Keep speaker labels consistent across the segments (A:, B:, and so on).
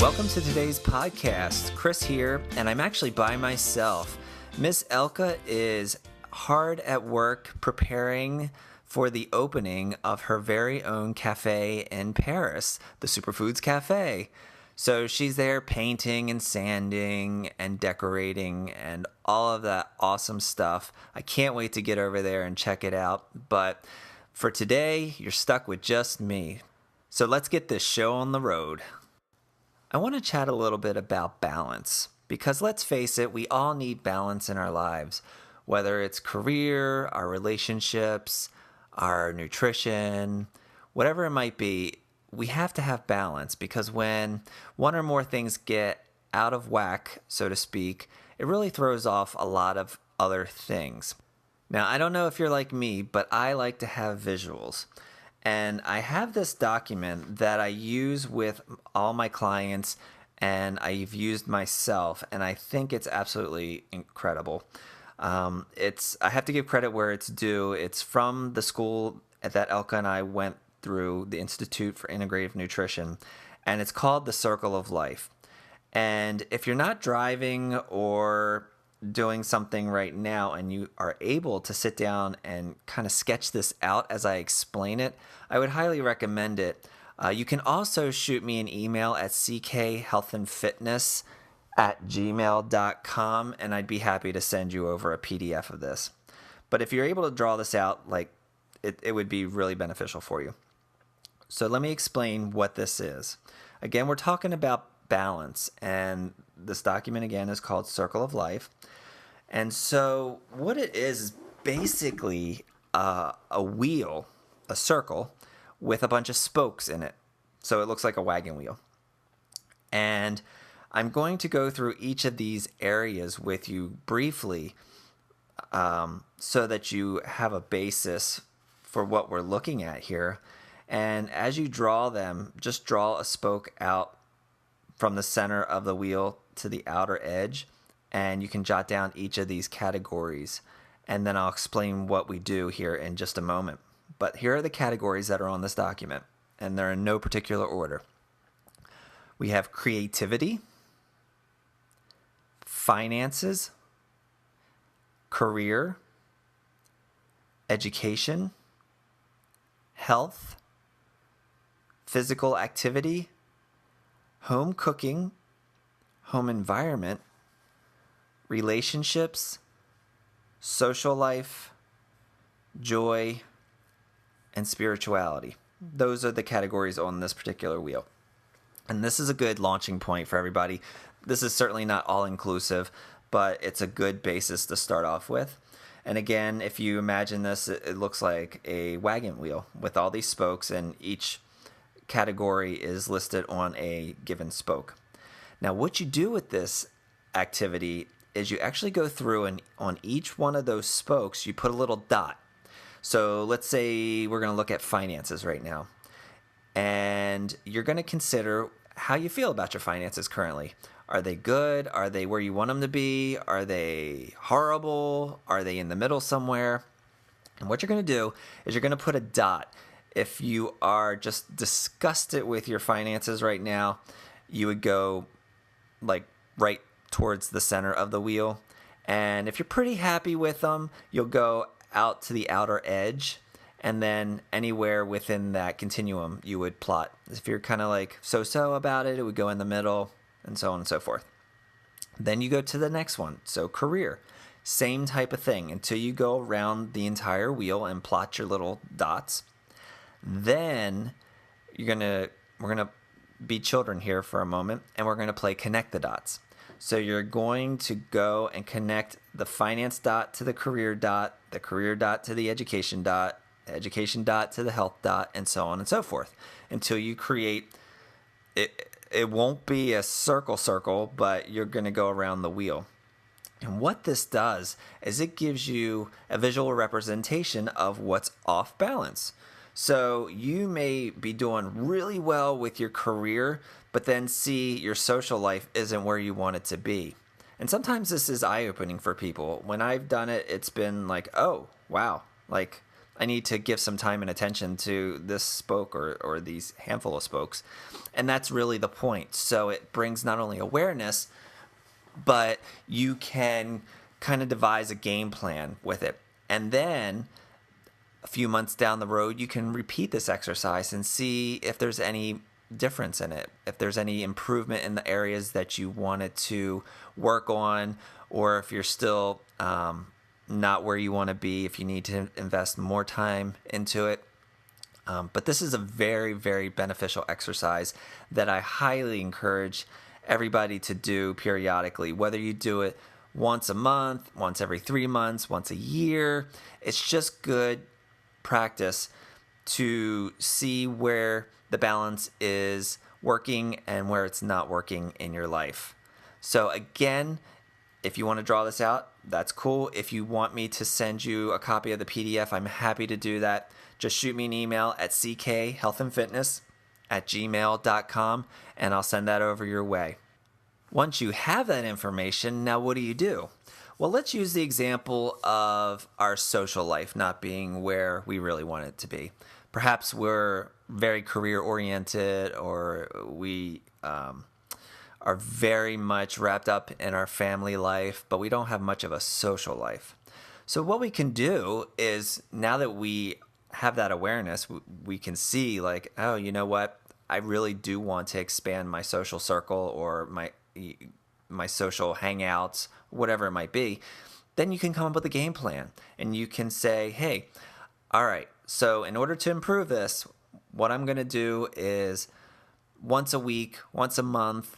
A: Welcome to today's podcast. Chris here, and I'm actually by myself. Miss Elke is hard at work preparing for the opening of her very own cafe in Paris, the Superfoods Cafe. So she's there painting and sanding and decorating and all of that awesome stuff. I can't wait to get over there and check it out. But for today, you're stuck with just me. So let's get this show on the road. I want to chat a little bit about balance because let's face it, we all need balance in our lives, whether it's career, our relationships, our nutrition, whatever it might be. We have to have balance because when one or more things get out of whack, so to speak, it really throws off a lot of other things. Now, I don't know if you're like me, but I like to have visuals. And I have this document that I use with all my clients and I've used myself, and I think it's absolutely incredible. I have to give credit where it's due. It's from the school that Elke and I went through, the Institute for Integrative Nutrition, and it's called the Circle of Life. And if you're not driving or doing something right now and you are able to sit down and kind of sketch this out as I explain it, I would highly recommend it. You can also shoot me an email at ckhealthandfitness@gmail.com and I'd be happy to send you over a PDF of this. But if you're able to draw this out, it would be really beneficial for you. So let me explain what this is. Again, we're talking about balance, and this document again is called Circle of Life. And so what it is basically a wheel, a circle with a bunch of spokes in it. So it looks like a wagon wheel. And I'm going to go through each of these areas with you briefly so that you have a basis for what we're looking at here. And as you draw them, just draw a spoke out from the center of the wheel to the outer edge, and you can jot down each of these categories, and then I'll explain what we do here in just a moment. But here are the categories that are on this document, and they're in no particular order. We have creativity, finances, career, education, health, physical activity, home cooking, home environment, relationships, social life, joy, and spirituality. Those are the categories on this particular wheel. And this is a good launching point for everybody. This is certainly not all-inclusive, but it's a good basis to start off with. And again, if you imagine this, it looks like a wagon wheel with all these spokes, and each category is listed on a given spoke. Now, what you do with this activity is you actually go through and on each one of those spokes, you put a little dot. So let's say we're going to look at finances right now. And you're going to consider how you feel about your finances currently. Are they good? Are they where you want them to be? Are they horrible? Are they in the middle somewhere? And what you're going to do is you're going to put a dot. If you are just disgusted with your finances right now, you would go right towards the center of the wheel. And if you're pretty happy with them, you'll go out to the outer edge. And then anywhere within that continuum, you would plot. If you're kind of so-so about it, it would go in the middle, and so on and so forth. Then you go to the next one. So career, same type of thing until you go around the entire wheel and plot your little dots. Then we're gonna be children here for a moment, and we're gonna play connect the dots. So you're going to go and connect the finance dot to the career dot to the education dot to the health dot, and so on and so forth, until you create it. It won't be a circle, but you're gonna go around the wheel. And what this does is it gives you a visual representation of what's off balance. So you may be doing really well with your career, but then see your social life isn't where you want it to be. And sometimes this is eye-opening for people. When I've done it, it's been like, oh, wow, I need to give some time and attention to this spoke or these handful of spokes. And that's really the point. So it brings not only awareness, but you can kind of devise a game plan with it. And then a few months down the road, you can repeat this exercise and see if there's any difference in it, if there's any improvement in the areas that you wanted to work on, or if you're still not where you want to be, if you need to invest more time into it. But this is a very, very beneficial exercise that I highly encourage everybody to do periodically, whether you do it once a month, once every 3 months, once a year. It's just good practice to see where the balance is working and where it's not working in your life. So again, if you want to draw this out, that's cool. If you want me to send you a copy of the PDF, I'm happy to do that. Just shoot me an email at ckhealthandfitness@gmail.com and I'll send that over your way. Once you have that information, now what do? Well, let's use the example of our social life not being where we really want it to be. Perhaps we're very career-oriented, or we are very much wrapped up in our family life, but we don't have much of a social life. So what we can do is, now that we have that awareness, we can see like, oh, you know what? I really do want to expand my social circle or my social hangouts, whatever it might be. Then you can come up with a game plan and you can say, hey, all right, so in order to improve this, what I'm going to do is once a week, once a month,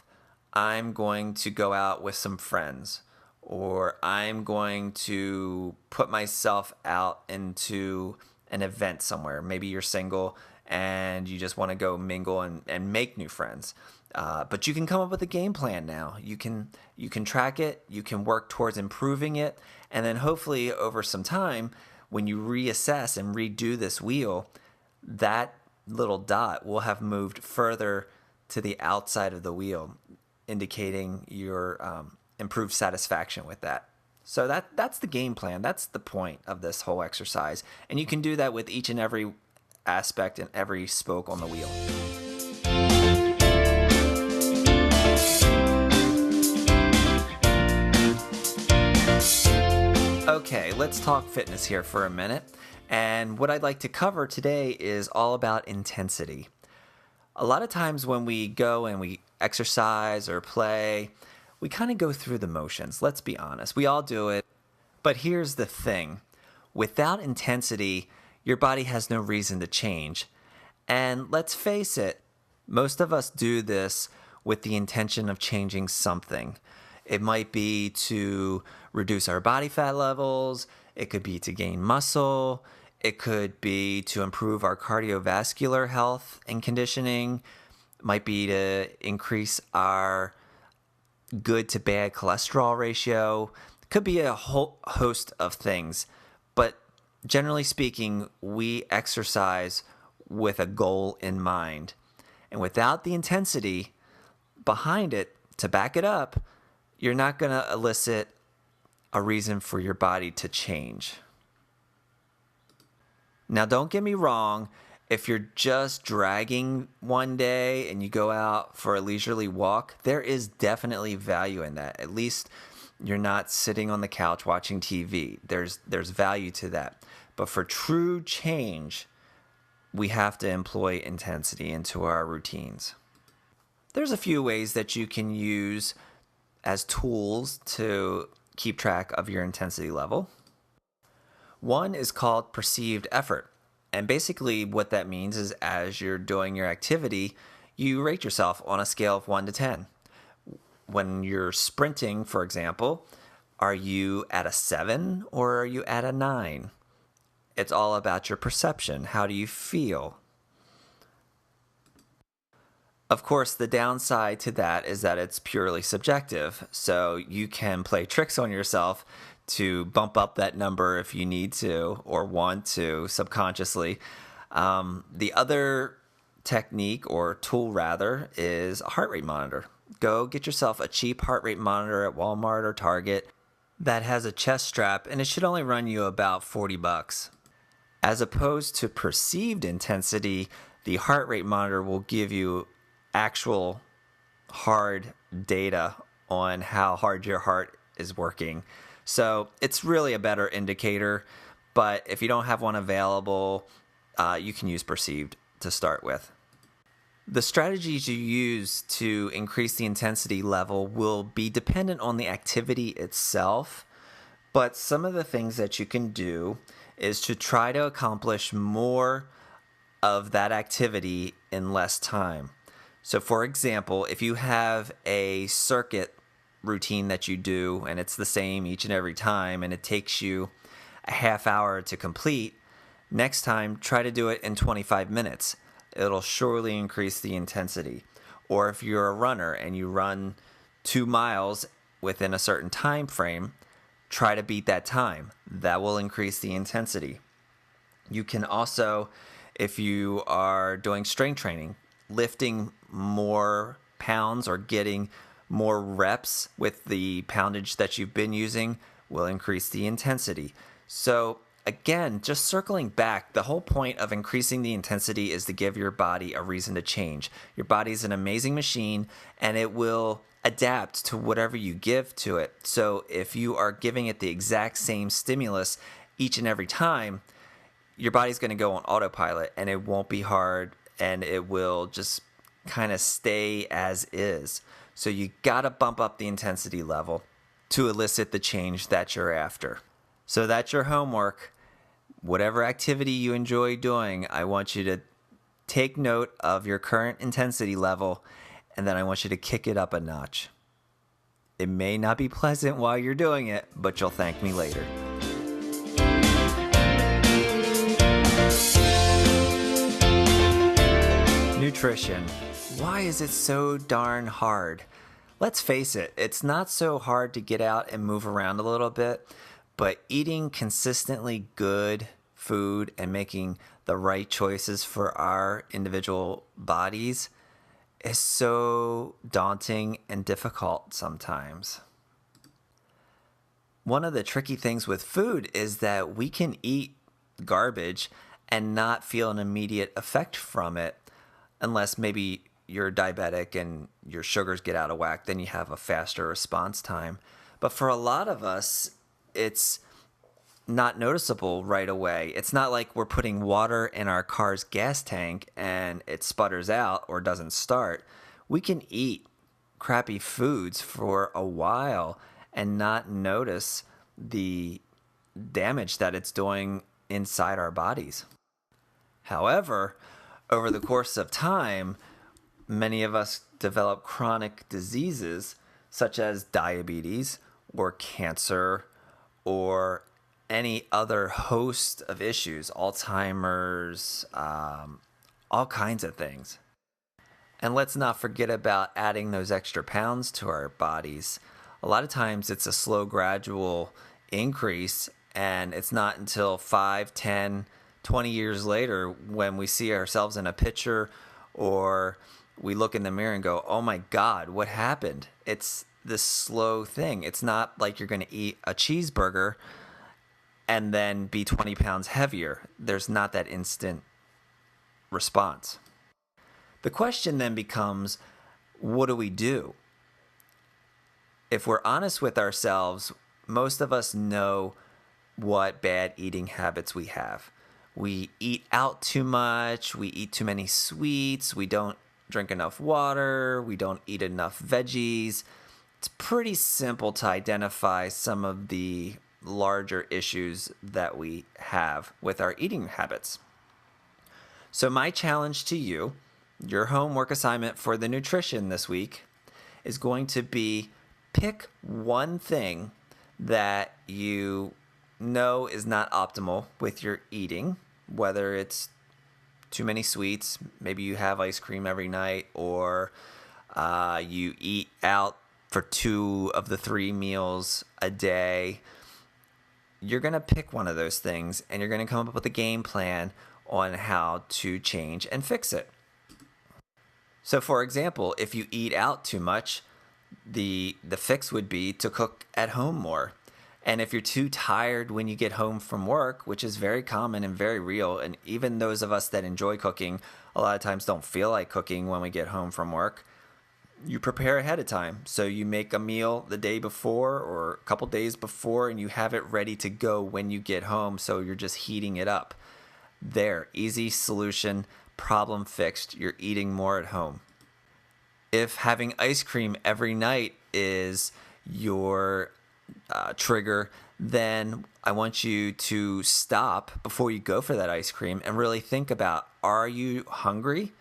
A: I'm going to go out with some friends, or I'm going to put myself out into an event somewhere. Maybe you're single and you just want to go mingle and make new friends. But you can come up with a game plan now. You can track it, you can work towards improving it, and then hopefully over some time, when you reassess and redo this wheel, that little dot will have moved further to the outside of the wheel, indicating your improved satisfaction with that. So that's the game plan. That's the point of this whole exercise. And you can do that with each and every aspect and every spoke on the wheel. Okay, let's talk fitness here for a minute. And what I'd like to cover today is all about intensity. A lot of times when we go and we exercise or play, we kind of go through the motions. Let's be honest. We all do it. But here's the thing. Without intensity, your body has no reason to change. And let's face it, most of us do this with the intention of changing something. It might be to reduce our body fat levels. It could be to gain muscle. It could be to improve our cardiovascular health and conditioning. It might be to increase our good to bad cholesterol ratio. It could be a whole host of things. But generally speaking, we exercise with a goal in mind. And without the intensity behind it to back it up, you're not going to elicit a reason for your body to change. Now, don't get me wrong. If you're just dragging one day and you go out for a leisurely walk, there is definitely value in that. At least you're not sitting on the couch watching TV. There's value to that. But for true change, we have to employ intensity into our routines. There's a few ways that you can use as tools to keep track of your intensity level. One is called perceived effort. And basically what that means is as you're doing your activity, you rate yourself on a scale of 1 to 10. When you're sprinting, for example, are you at a 7 or are you at a 9? It's all about your perception. How do you feel? Of course, the downside to that is that it's purely subjective. So you can play tricks on yourself to bump up that number if you need to or want to subconsciously. The other technique or tool rather is a heart rate monitor. Go get yourself a cheap heart rate monitor at Walmart or Target that has a chest strap, and it should only run you about $40. As opposed to perceived intensity, the heart rate monitor will give you actual hard data on how hard your heart is working. So it's really a better indicator, but if you don't have one available, you can use perceived to start with. The strategies you use to increase the intensity level will be dependent on the activity itself, but some of the things that you can do is to try to accomplish more of that activity in less time. So for example, if you have a circuit routine that you do and it's the same each and every time and it takes you a half hour to complete, next time try to do it in 25 minutes. It'll surely increase the intensity. Or if you're a runner and you run 2 miles within a certain time frame, try to beat that time. That will increase the intensity. You can also, if you are doing strength training, lifting more pounds or getting more reps with the poundage that you've been using will increase the intensity. So again, just circling back, the whole point of increasing the intensity is to give your body a reason to change. Your body is an amazing machine and it will adapt to whatever you give to it. So if you are giving it the exact same stimulus each and every time, your body's going to go on autopilot and it won't be hard and it will just kind of stay as is. So you got to bump up the intensity level to elicit the change that you're after. So that's your homework. Whatever activity you enjoy doing, I want you to take note of your current intensity level, and then I want you to kick it up a notch. It may not be pleasant while you're doing it, but you'll thank me later. Nutrition. Why is it so darn hard? Let's face it, it's not so hard to get out and move around a little bit, but eating consistently good food and making the right choices for our individual bodies is so daunting and difficult sometimes. One of the tricky things with food is that we can eat garbage and not feel an immediate effect from it, unless maybe you're diabetic and your sugars get out of whack, then you have a faster response time. But for a lot of us, it's not noticeable right away. It's not like we're putting water in our car's gas tank and it sputters out or doesn't start. We can eat crappy foods for a while and not notice the damage that it's doing inside our bodies. However, over the course of time, many of us develop chronic diseases such as diabetes or cancer or any other host of issues, Alzheimer's, all kinds of things. And let's not forget about adding those extra pounds to our bodies. A lot of times it's a slow, gradual increase, and it's not until 5, 10, 20 years later when we see ourselves in a picture or we look in the mirror and go, oh my God, what happened? It's this slow thing. It's not like you're going to eat a cheeseburger and then be 20 pounds heavier. There's not that instant response. The question then becomes, what do we do? If we're honest with ourselves, most of us know what bad eating habits we have. We eat out too much, we eat too many sweets, we don't drink enough water, we don't eat enough veggies. It's pretty simple to identify some of the larger issues that we have with our eating habits. So my challenge to you, your homework assignment for the nutrition this week, is going to be pick one thing that you know is not optimal with your eating, whether it's too many sweets, maybe you have ice cream every night, or you eat out for 2 of the 3 meals a day. You're going to pick one of those things and you're going to come up with a game plan on how to change and fix it. So for example, if you eat out too much, the fix would be to cook at home more And if you're too tired when you get home from work, which is very common and very real, and even those of us that enjoy cooking, a lot of times don't feel like cooking when we get home from work, you prepare ahead of time. So you make a meal the day before or a couple days before, and you have it ready to go when you get home. So you're just heating it up. There, easy solution, problem fixed. You're eating more at home. If having ice cream every night is your trigger, then I want you to stop before you go for that ice cream and really think about, are you hungry?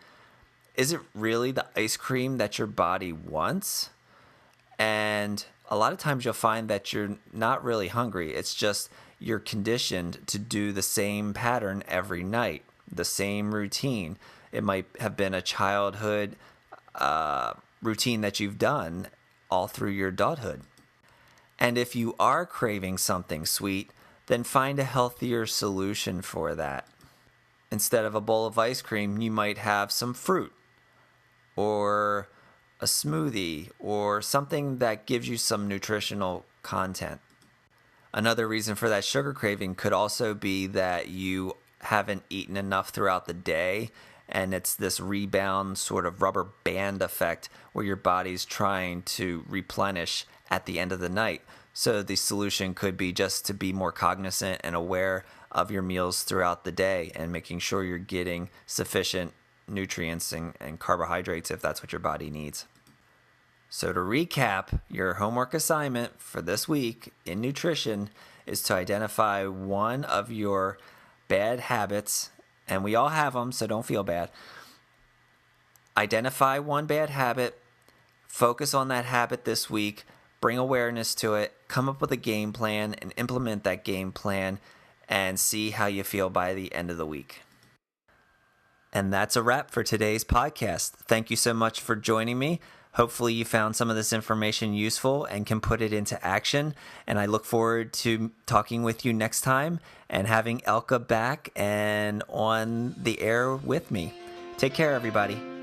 A: Is it really the ice cream that your body wants? And a lot of times you'll find that you're not really hungry. It's just you're conditioned to do the same pattern every night, the same routine. It might have been a childhood routine that you've done all through your adulthood. And if you are craving something sweet, then find a healthier solution for that. Instead of a bowl of ice cream, you might have some fruit or a smoothie or something that gives you some nutritional content. Another reason for that sugar craving could also be that you haven't eaten enough throughout the day, and it's this rebound sort of rubber band effect where your body's trying to replenish at the end of the night. So the solution could be just to be more cognizant and aware of your meals throughout the day and making sure you're getting sufficient nutrients and carbohydrates if that's what your body needs. So to recap, your homework assignment for this week in nutrition is to identify one of your bad habits, and we all have them, so don't feel bad. Identify one bad habit, focus on that habit this week, bring awareness to it, come up with a game plan, and implement that game plan, and see how you feel by the end of the week. And that's a wrap for today's podcast. Thank you so much for joining me. Hopefully you found some of this information useful and can put it into action. And I look forward to talking with you next time and having Elke back and on the air with me. Take care, everybody.